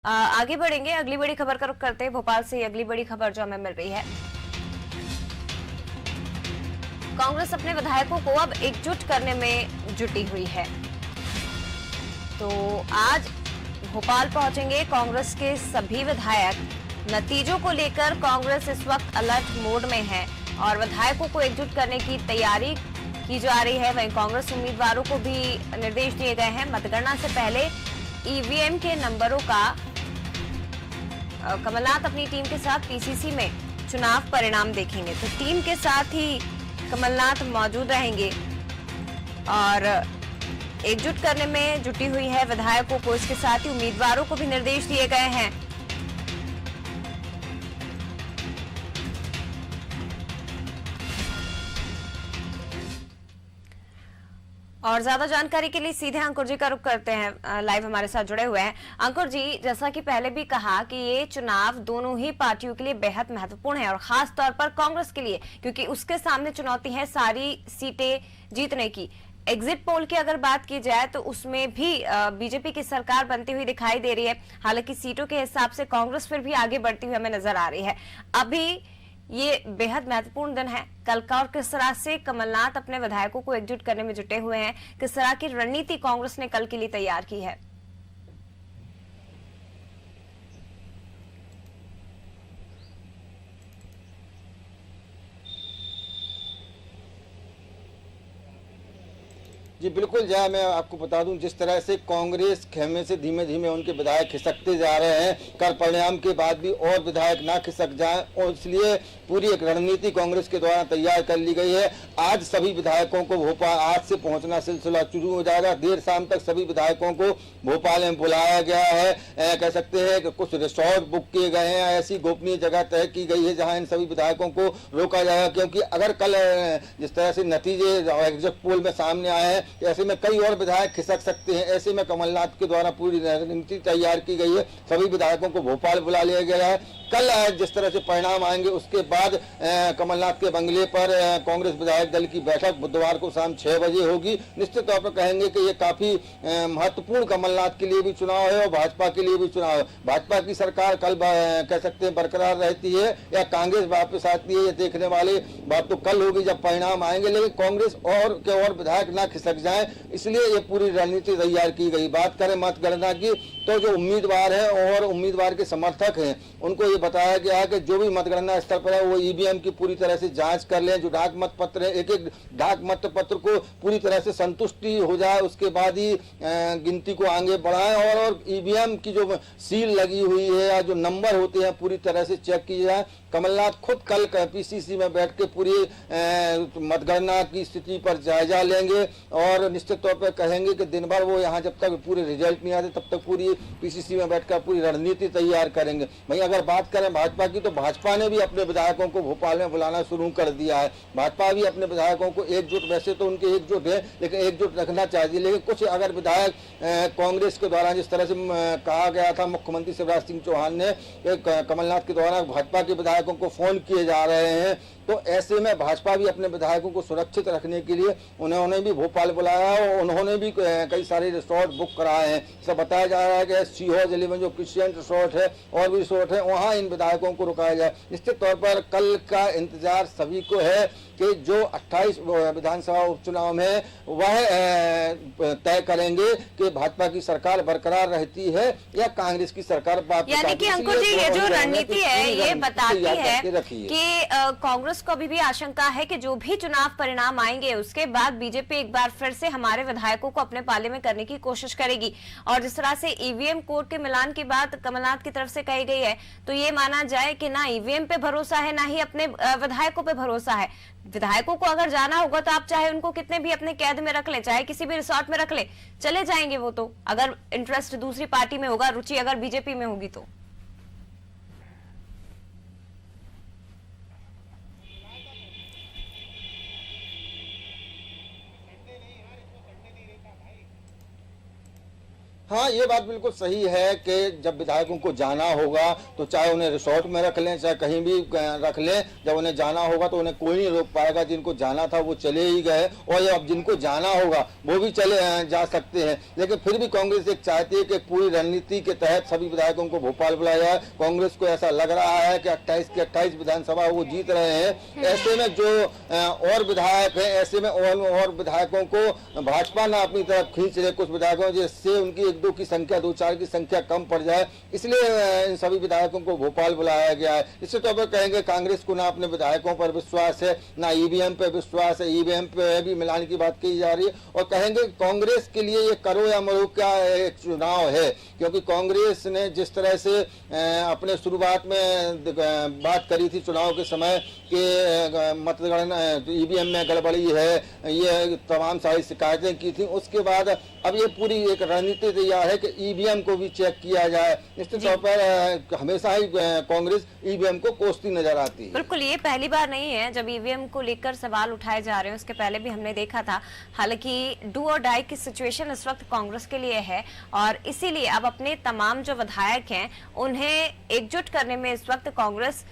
आगे बढ़ेंगे, अगली बड़ी खबर का रुख करते हैं। भोपाल से अगली बड़ी खबर जो हमें मिल रही है, कांग्रेस अपने विधायकों को अब एकजुट करने में जुटी हुई है। तो आज भोपाल पहुंचेंगे कांग्रेस के सभी विधायक। नतीजों को लेकर कांग्रेस इस वक्त अलर्ट मोड में है और विधायकों को एकजुट करने की तैयारी की जा रही है। वहीं कांग्रेस उम्मीदवारों को भी निर्देश दिए गए हैं। मतगणना से पहले ईवीएम के नंबरों का कमलनाथ अपनी टीम के साथ पीसीसी में चुनाव परिणाम देखेंगे। तो टीम के साथ ही कमलनाथ मौजूद रहेंगे और एकजुट करने में जुटी हुई है विधायकों को। इसके साथ ही उम्मीदवारों को भी निर्देश दिए गए हैं। और ज्यादा जानकारी के लिए सीधे अंकुर जी का रुख करते हैं, लाइव हमारे साथ जुड़े हुए हैं। अंकुर जी, जैसा कि पहले भी कहा कि ये चुनाव दोनों ही पार्टियों के लिए बेहद महत्वपूर्ण है और खास तौर पर कांग्रेस के लिए, क्योंकि उसके सामने चुनौती है सारी सीटें जीतने की। एग्जिट पोल की अगर बात की जाए तो उसमें भी बीजेपी की सरकार बनती हुई दिखाई दे रही है। हालांकि सीटों के हिसाब से कांग्रेस फिर भी आगे बढ़ती हुई हमें नजर आ रही है। अभी ये बेहद महत्वपूर्ण दिन है कल का, और किस तरह से कमलनाथ अपने विधायकों को एकजुट करने में जुटे हुए हैं, किस तरह की रणनीति कांग्रेस ने कल के लिए तैयार की है। जी बिल्कुल, जय मैं आपको बता दूं, जिस तरह से कांग्रेस खेमे से धीमे धीमे उनके विधायक खिसकते जा रहे हैं, कल परिणाम के बाद भी और विधायक ना खिसक जाएं, और इसलिए पूरी एक रणनीति कांग्रेस के द्वारा तैयार कर ली गई है। आज सभी विधायकों को भोपाल आज से पहुंचना सिलसिला शुरू हो जाएगा। देर शाम तक सभी विधायकों को भोपाल में बुलाया गया है। कह सकते हैं कि कुछ रिसोर्ट बुक किए गए हैं, ऐसी गोपनीय जगह तय की गई है जहाँ इन सभी विधायकों को रोका जाएगा, क्योंकि अगर कल जिस तरह से नतीजे एग्जिट पोल में सामने आए हैं, ऐसे में कई और विधायक खिसक सकते हैं। ऐसे में कमलनाथ के द्वारा पूरी रणनीति तैयार की गई है। सभी विधायकों को भोपाल बुला लिया गया है। कल जिस तरह से परिणाम आएंगे उसके बाद कमलनाथ के बंगले पर कांग्रेस विधायक दल की बैठक बुधवार को शाम 6 बजे होगी। निश्चित तौर पर कहेंगे कि ये काफी महत्वपूर्ण कमलनाथ के लिए भी चुनाव है और भाजपा के लिए भी चुनाव है। भाजपा की सरकार कल कह सकते हैं बरकरार रहती है या कांग्रेस वापस आती है, ये देखने वाली बात तो कल होगी जब परिणाम आएंगे। लेकिन कांग्रेस और विधायक ना खिसक जाए, इसलिए ये पूरी रणनीति तैयार की गई। बात करें मतगणना की, तो जो उम्मीदवार है और उम्मीदवार के समर्थक हैं उनको ये बताया गया है कि जो भी मतगणना स्थल पर है वो ईवीएम की पूरी तरह से जांच कर लें। जो डाक मत पत्र है, एक एक डाक मत पत्र को पूरी तरह से संतुष्टि हो जाए, उसके बाद ही गिनती को आगे बढ़ाएं। और ईवीएम की जो सील लगी हुई है या जो नंबर होते हैं पूरी तरह से चेक किए जाए। कमलनाथ खुद कल पीसीसी में बैठ के पूरी मतगणना की स्थिति पर जायजा लेंगे और निश्चित तौर पर कहेंगे कि दिन भर वो यहाँ जब तक पूरे रिजल्ट नहीं आते तब तक पूरी पीसीसी में बैठकर पूरी रणनीति तैयार करेंगे। वहीं अगर बात करें भाजपा की, तो भाजपा ने भी अपने विधायकों को भोपाल में बुलाना शुरू कर दिया है। भाजपा भी अपने विधायकों को एकजुट, वैसे तो उनके एकजुट है लेकिन एकजुट रखना चाहिए। लेकिन कुछ अगर विधायक कांग्रेस के द्वारा जिस तरह से कहा गया था मुख्यमंत्री शिवराज सिंह चौहान ने कमलनाथ के द्वारा भाजपा के विधायकों को फोन किए जा रहे हैं, तो ऐसे में भाजपा भी अपने विधायकों को सुरक्षित रखने के लिए उन्होंने भी भोपाल बुलाया और उन्होंने भी कई सारे रिसोर्ट बुक कराए हैं। सब बताया जा रहा है कि सीहोर जिले में जो क्रिश्चियन रिसोर्ट है और भी रिसोर्ट है, वहाँ इन विधायकों को रुकाया जाए। निश्चित तौर पर कल का इंतजार सभी को है कि जो 28 विधानसभा उपचुनाव में वह तय करेंगे कि भाजपा की सरकार बरकरार रहती है या कांग्रेस की सरकार। यानी कि अंकुर जी, ये जो रणनीति है ये बताती है कि कांग्रेस को अभी भी आशंका है कि जो भी चुनाव परिणाम आएंगे उसके बाद बीजेपी एक बार फिर से हमारे विधायकों को अपने पाले में करने की कोशिश करेगी। और जिस तरह से ईवीएम कोड के मिलान की बात कमलनाथ की तरफ से कही गई है, तो ये माना जाए कि ना ईवीएम पे भरोसा है ना ही अपने विधायकों पे भरोसा है। विधायकों को अगर जाना होगा तो आप चाहे उनको कितने भी अपने कैद में रख ले, चाहे किसी भी रिसोर्ट में रख ले, चले जाएंगे वो तो, अगर इंटरेस्ट दूसरी पार्टी में होगा, रुचि अगर बीजेपी में होगी तो। हाँ, ये बात बिल्कुल सही है कि जब विधायकों को जाना होगा तो चाहे उन्हें रिसोर्ट में रख लें, चाहे कहीं भी रख लें, जब उन्हें जाना होगा तो उन्हें कोई नहीं रोक पाएगा। जिनको जाना था वो चले ही गए, और अब जिनको जाना होगा वो भी चले जा सकते हैं। लेकिन फिर भी कांग्रेस एक चाहती है कि पूरी रणनीति के तहत सभी विधायकों को भोपाल बुलाया जाए। कांग्रेस को ऐसा लग रहा है कि 28 की 28 विधानसभा वो जीत रहे हैं। ऐसे में जो और विधायक हैं, ऐसे में और विधायकों को भाजपा ना अपनी तरफ खींच रहे, कुछ विधायकों, जिससे उनकी 1-2 की संख्या, 2-4 की संख्या कम पड़ जाए, इसलिए इन सभी विधायकों को भोपाल बुलाया गया है। इससे तो अब कहेंगे कांग्रेस को ना अपने विधायकों पर विश्वास है, ना ईवीएम पे विश्वास है, ईवीएम पे भी मिलाने की बात की जा रही है। और कहेंगे कांग्रेस के लिए ये करो या मरो का एक चुनाव है, क्योंकि कांग्रेस ने जिस तरह से अपने शुरुआत में बात करी थी चुनाव के समय कि मतगणना ईवीएम में गड़बड़ी है, ये तमाम सारी शिकायतें की थी, उसके बाद अब ये पूरी एक रणनीति तैयार है कि ईवीएम को भी चेक किया जाए। निश्चित तौर पर हमेशा ही कांग्रेस ईवीएम को कोसती नजर आती है। बिल्कुल, ये पहली बार नहीं है जब ईवीएम को लेकर सवाल उठाए जा रहे हैं, उसके पहले भी हमने देखा था। हालांकि डू और डाई की सिचुएशन इस वक्त कांग्रेस के लिए है, और इसीलिए अब अपने तमाम जो विधायक हैं उन्हें एकजुट करने में इस वक्त कांग्रेस